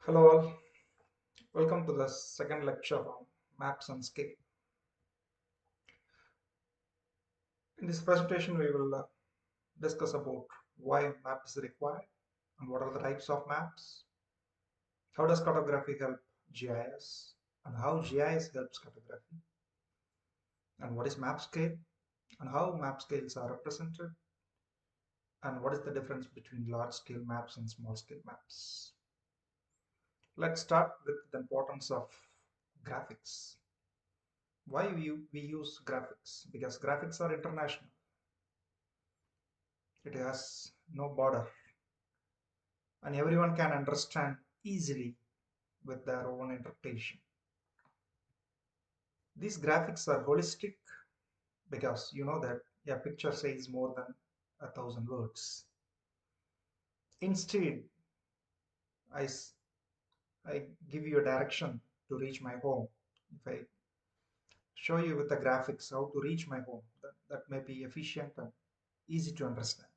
Hello all, welcome to the second lecture on maps and scale. In this presentation we will discuss about why map is required and what are the types of maps, how does cartography help GIS and how GIS helps cartography, and what is map scale and how map scales are represented, and what is the difference between large scale maps and small scale maps. Let's start with the importance of graphics. Why we use graphics? Because graphics are international. It has no border and everyone can understand easily with their own interpretation. These graphics are holistic because you know that a picture says more than 1,000 words. Instead, I, I give you a direction to reach my home. If I show you with the graphics how to reach my home, that may be efficient and easy to understand.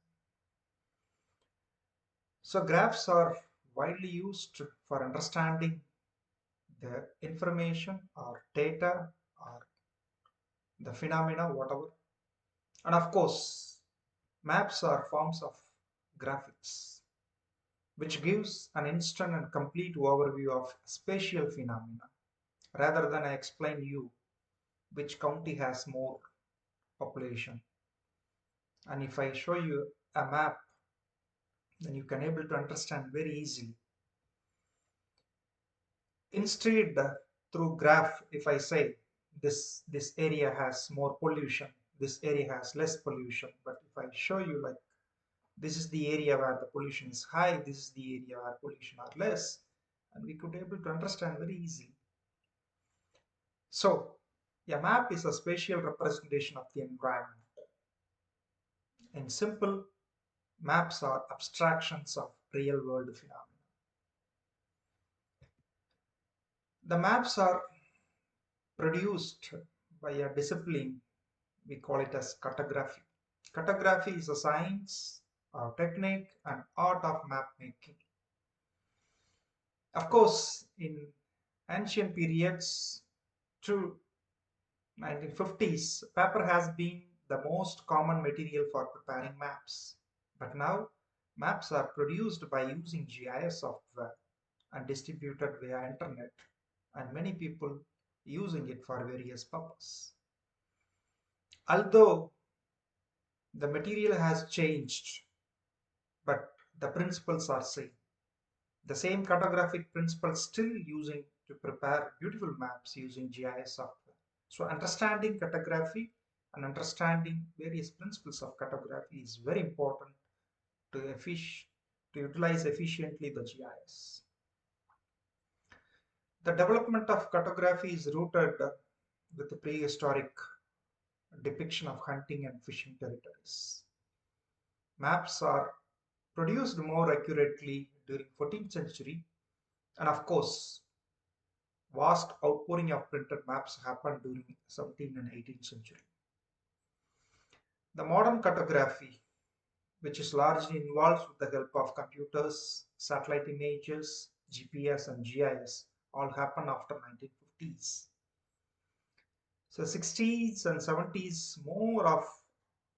So graphs are widely used for understanding the information or data or the phenomena, whatever. And of course, maps are forms of graphics, which gives an instant and complete overview of spatial phenomena, rather than I explain you which county has more population. And if I show you a map, then you can able to understand very easily. Instead, through graph, if I say this area has more pollution, this area has less pollution, but if I show you like this is the area where the pollution is high, this is the area where pollution are less, and we could able to understand very easily. So a map is a spatial representation of the environment. In simple, maps are abstractions of real world phenomena. The maps are produced by a discipline, we call it as cartography. Cartography is a science, a technique, and art of map making. Of course, in ancient periods to 1950s, paper has been the most common material for preparing maps. But now, maps are produced by using GIS software and distributed via internet, and many people using it for various purposes. Although the material has changed, but the principles are same. The same cartographic principles still using to prepare beautiful maps using GIS software. So understanding cartography and understanding various principles of cartography is very important to, to utilize efficiently the GIS. The development of cartography is rooted with the prehistoric depiction of hunting and fishing territories. Maps are produced more accurately during 14th century, and of course vast outpouring of printed maps happened during 17th and 18th century. The modern cartography, which is largely involved with the help of computers, satellite images, GPS and GIS, all happened after 1950s. So 60s and 70s, more of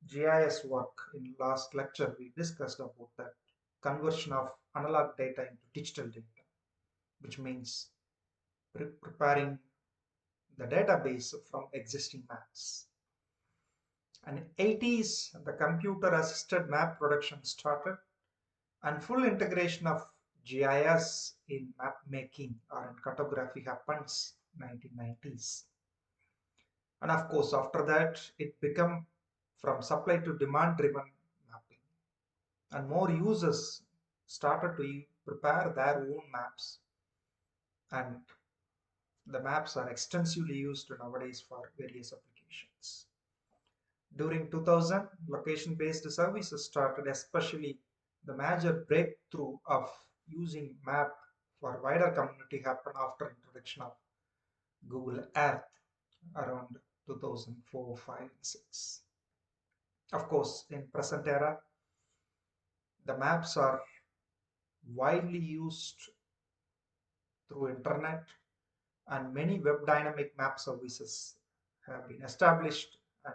GIS work. In last lecture, we discussed about that conversion of analog data into digital data, which means preparing the database from existing maps. And in 80s, the computer-assisted map production started, and full integration of GIS in map making or in cartography happens in 1990s. And of course, after that, it became from supply to demand driven mapping. And more users started to prepare their own maps. And the maps are extensively used nowadays for various applications. During 2000, location-based services started, especially the major breakthrough of using map for wider community happened after introduction of Google Earth around 2004, 5, and 6. Of course, in present era, the maps are widely used through internet, and many web dynamic map services have been established, and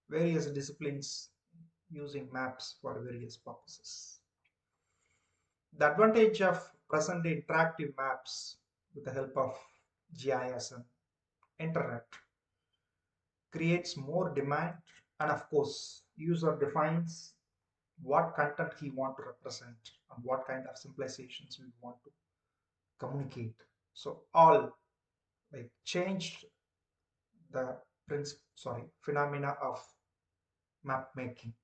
various disciplines using maps for various purposes. The advantage of present interactive maps with the help of GIS and internet creates more demand, and of course user defines what content he want to represent and what kind of symbolizations we want to communicate. So all like changed the phenomena of map making.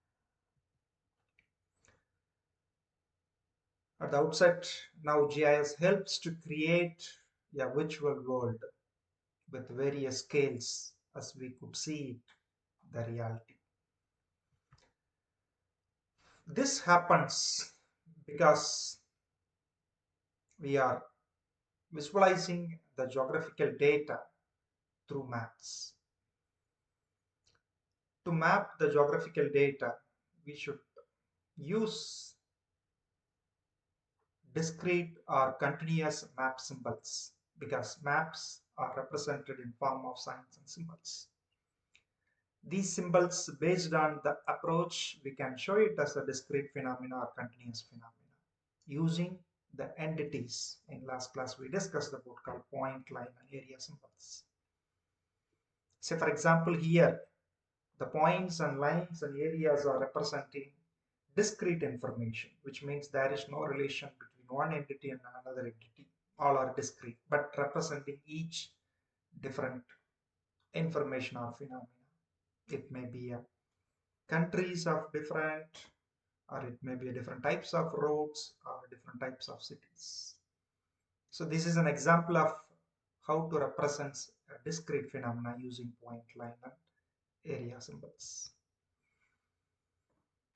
At the outset, now GIS helps to create a virtual world with various scales as we could see it, the reality. This happens because we are visualizing the geographical data through maps. To map the geographical data, we should use discrete or continuous map symbols because maps are represented in form of signs and symbols. These symbols, based on the approach, we can show it as a discrete phenomena or continuous phenomena using the entities. In last class we discussed about called point, line and area symbols. Say for example here, the points and lines and areas are representing discrete information, which means there is no relation between one entity and another entity. All are discrete, but representing each different information or phenomena. It may be a countries of different, or it may be a different types of roads or different types of cities. So this is an example of how to represent a discrete phenomena using point, line and area symbols.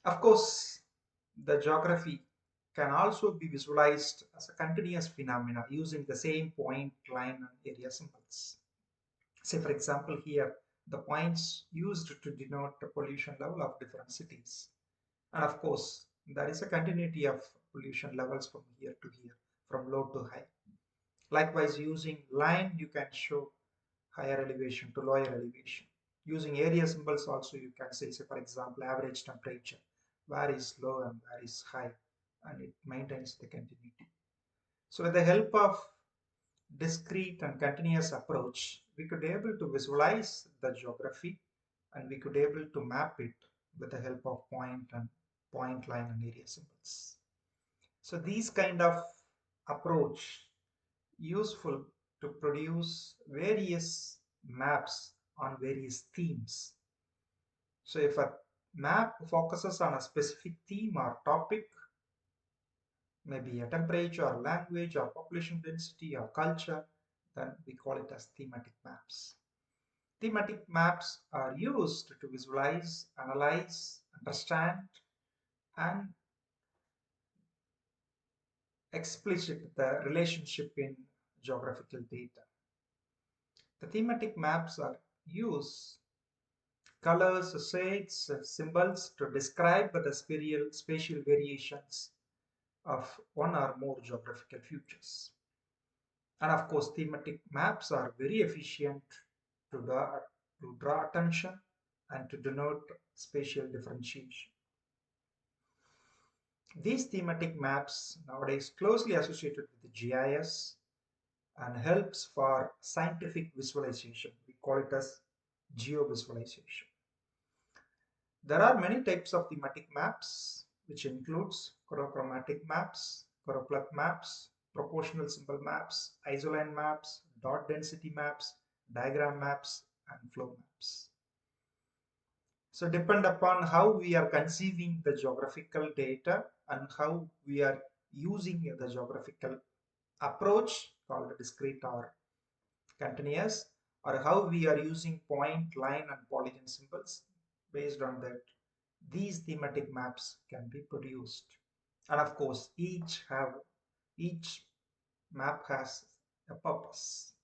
Of course, the geography can also be visualized as a continuous phenomena using the same point, line and area symbols. Say for example here, the points used to denote the pollution level of different cities. And of course, there is a continuity of pollution levels from here to here, from low to high. Likewise, using line, you can show higher elevation to lower elevation. Using area symbols also, you can say for example, average temperature, where is low and where is high, and it maintains the continuity. So with the help of discrete and continuous approach, we could able to visualize the geography and we could able to map it with the help of point, line and area symbols. So these kind of approach useful to produce various maps on various themes. So if a map focuses on a specific theme or topic, maybe a temperature or language or population density or culture, then we call it as thematic maps. Thematic maps are used to visualize, analyze, understand, and explicit the relationship in geographical data. The thematic maps are use colors, shades, symbols to describe the spatial variations of one or more geographical features. And of course, thematic maps are very efficient to draw attention and to denote spatial differentiation. These thematic maps nowadays closely associated with the GIS and helps for scientific visualization. We call it as geovisualization. There are many types of thematic maps, which includes chronochromatic maps, choropleth maps, proportional symbol maps, isoline maps, dot density maps, diagram maps, and flow maps. So depend upon how we are conceiving the geographical data and how we are using the geographical approach called discrete or continuous, or how we are using point, line and polygon symbols. Based on that, these thematic maps can be produced. And of course, each map has a purpose.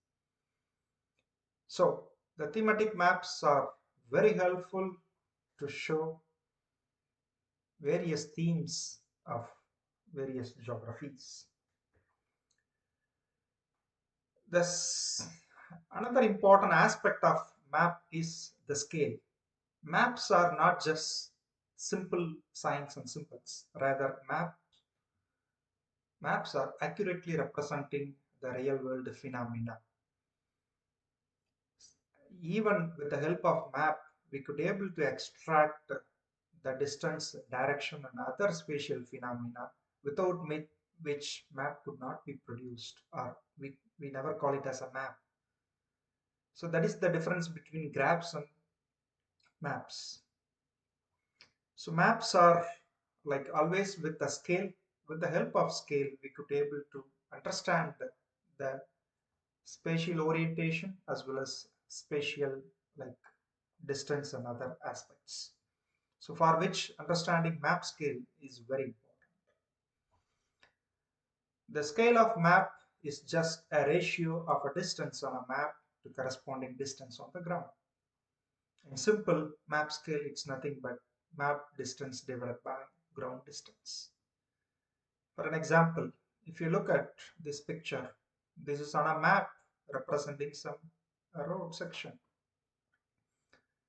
So the thematic maps are very helpful to show various themes of various geographies. This another important aspect of map is the scale. Maps are not just simple signs and symbols. Rather, maps are accurately representing the real world phenomena. Even with the help of map, we could able to extract the distance, direction, and other spatial phenomena without which map could not be produced, or we never call it as a map. So that is the difference between graphs and maps. So maps are like always with the scale. With the help of scale, we could able to understand the spatial orientation as well as spatial like distance and other aspects. So for which understanding map scale is very important. The scale of map is just a ratio of a distance on a map to corresponding distance on the ground. In simple map scale, it's nothing but map distance divided by ground distance. For an example, if you look at this picture, this is on a map representing a road section.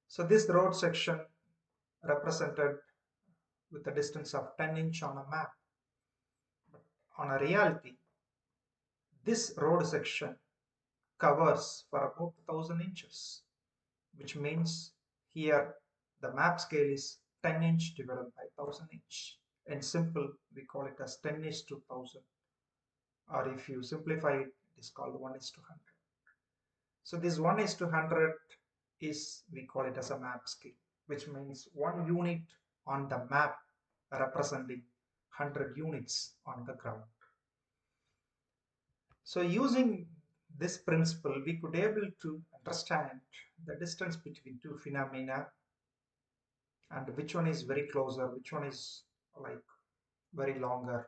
So this road section represented with a distance of 10 inch on a map. But on a reality, this road section covers for about 1000 inches, which means here the map scale is 10 inch divided by 1000 inch. In simple, we call it as 10 is to 1000, or if you simplify it, it is called 1 is to 100. So this 1 is to 100 is, we call it as a map scale, which means 1 unit on the map representing 100 units on the ground. So using this principle, we could able to understand the distance between two phenomena and which one is very closer, which one is like very longer.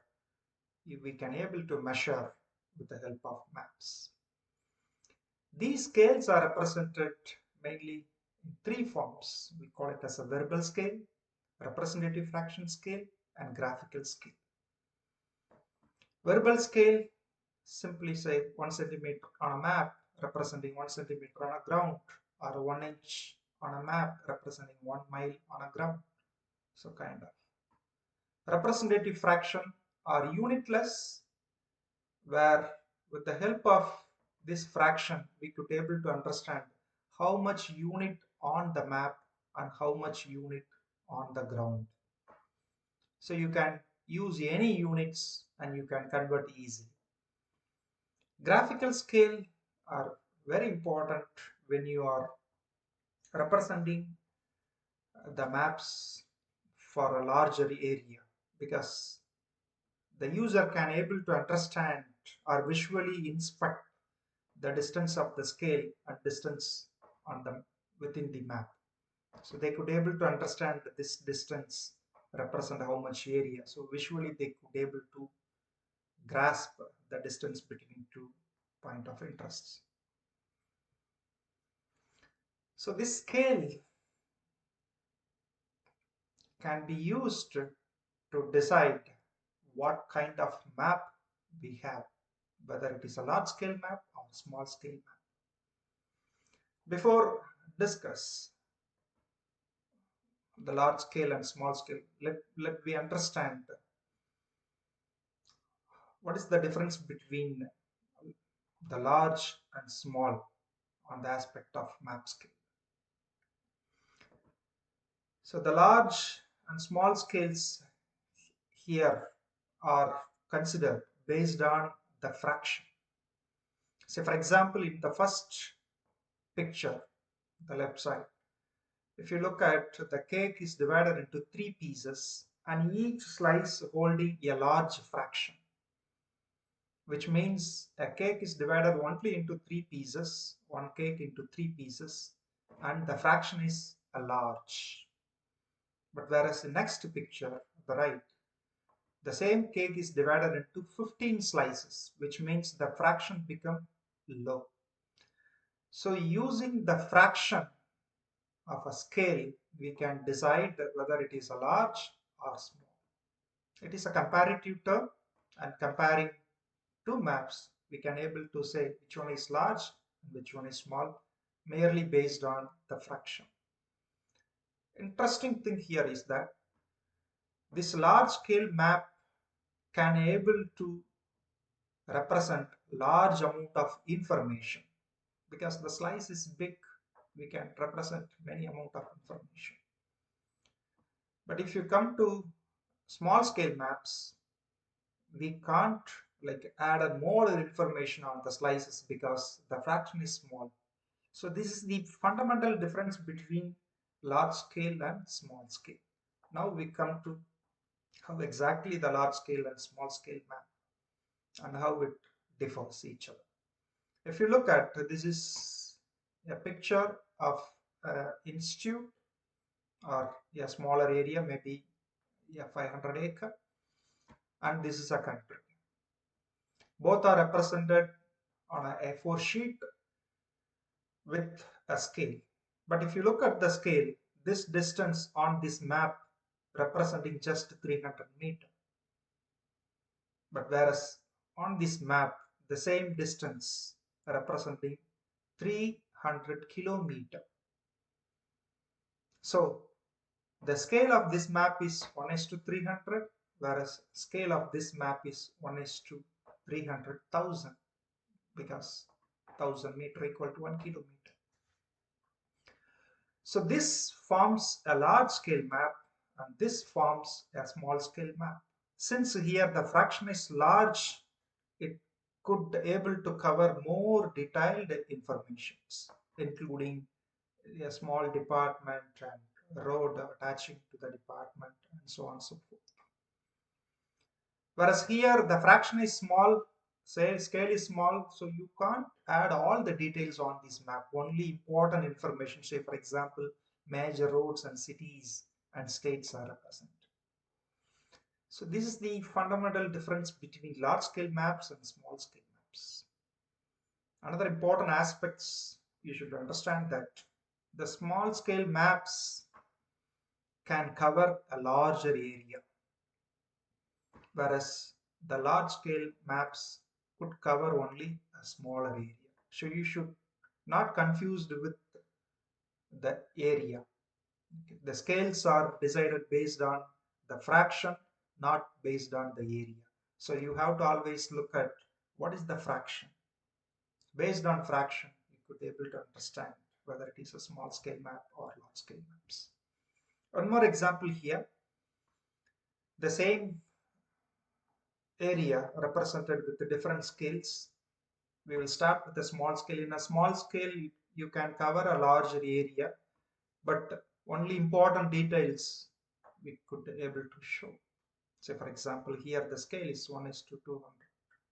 We can able to measure with the help of maps. These scales are represented mainly in three forms. We call it as a verbal scale, representative fraction scale, and graphical scale. Verbal scale simply say 1 centimeter on a map representing 1 centimeter on a ground, or 1 inch on a map representing 1 mile on a ground. So kind of. Representative fraction are unitless, where with the help of this fraction we could able to understand how much unit on the map and how much unit on the ground. So you can use any units and you can convert easily. Graphical scale are very important when you are representing the maps for a larger area, because the user can able to understand or visually inspect the distance of the scale and distance on the within the map. So they could able to understand that this distance represent how much area. So visually they could able to grasp the distance between two point of interest. So this scale can be used to decide what kind of map we have, whether it is a large scale map or small scale map. Before discuss the large scale and small scale, let me understand what is the difference between the large and small on the aspect of map scale. So the large and small scales here are considered based on the fraction. So for example, in the first picture, the left side, if you look at the cake is divided into three pieces and each slice holding a large fraction, which means a cake is divided only into three pieces, one cake into three pieces, and the fraction is a large. But whereas the next picture, the right, the same cake is divided into 15 slices, which means the fraction become low. So using the fraction of a scale, we can decide whether it is a large or small. It is a comparative term, and comparing two maps, we can able to say which one is large and which one is small merely based on the fraction. Interesting thing here is that this large scale map can able to represent large amount of information. Because the slice is big, we can represent many amount of information. But if you come to small scale maps, we can't like add more information on the slices because the fraction is small. So this is the fundamental difference between large scale and small scale. Now we come to how exactly the large scale and small scale map and how it differs each other. If you look at this is a picture of an institute or a smaller area, maybe a 500 acre, and this is a country. Both are represented on a A4 sheet with a scale. But if you look at the scale, this distance on this map representing just 300 meter. But whereas on this map, the same distance representing 300 kilometer. So the scale of this map is 1:300, whereas scale of this map is 1:300,000 because 1000 meter equal to 1 kilometer. So this forms a large scale map and this forms a small scale map. Since here the fraction is large, it could able to cover more detailed informations, including a small department and road attaching to the department and so on and so forth. Whereas here the fraction is small, say scale is small, so you can't add all the details on this map, only important information. Say for example, major roads and cities and states are represented. So this is the fundamental difference between large scale maps and small scale maps. Another important aspects you should understand that the small scale maps can cover a larger area, whereas the large scale maps could cover only a smaller area. So you should not confused with the area. The scales are decided based on the fraction, not based on the area. So you have to always look at what is the fraction. Based on fraction, you could be able to understand whether it is a small scale map or large scale maps. One more example here. The same area represented with the different scales. We will start with a small scale. In a small scale, you can cover a larger area, but only important details we could be able to show. Say for example, here the scale is 1:200,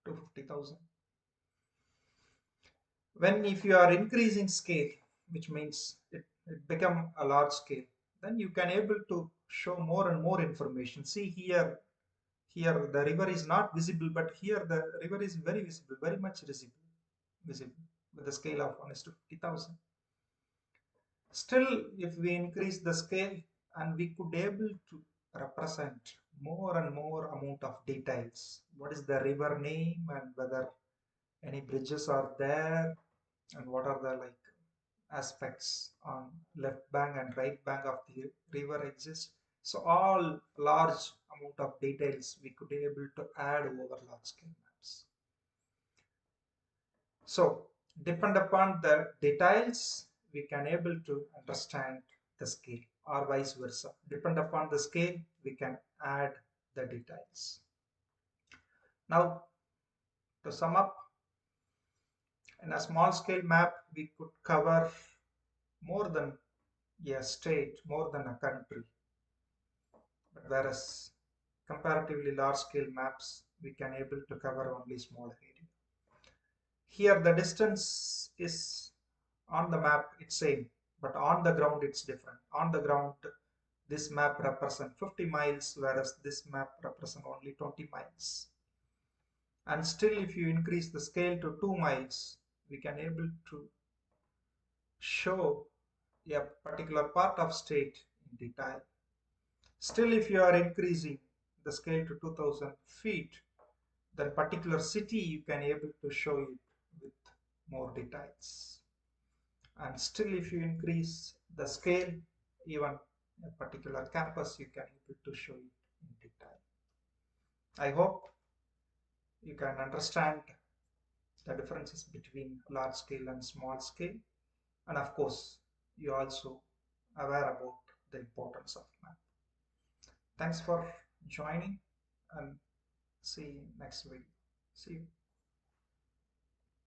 250,000. When if you are increasing scale, which means it become a large scale, then you can able to show more and more information. See here the river is not visible, but here the river is very visible, very much visible with the scale of 1:50,000. Still, if we increase the scale and we could able to represent more and more amount of details. What is the river name and whether any bridges are there and what are the like aspects on left bank and right bank of the river exist. So all large amount of details we could be able to add over large scale maps. So depend upon the details we can able to understand the scale or vice versa. Depend upon the scale we can add the details. Now to sum up, in a small scale map we could cover more than a state, more than a country. But whereas comparatively large scale maps we can able to cover only smaller area. Here the distance is on the map it's same, but on the ground it's different. On the ground this map represents 50 miles, whereas this map represents only 20 miles. And still if you increase the scale to 2 miles, we can able to show a particular part of state in detail. Still if you are increasing the scale to 2000 feet, that particular city, you can able to show it with more details. And still, if you increase the scale, even a particular campus, you can able to show it in detail. I hope you can understand the differences between large scale and small scale. And of course, you also aware about the importance of map. Thanks for joining and see you next week. See you.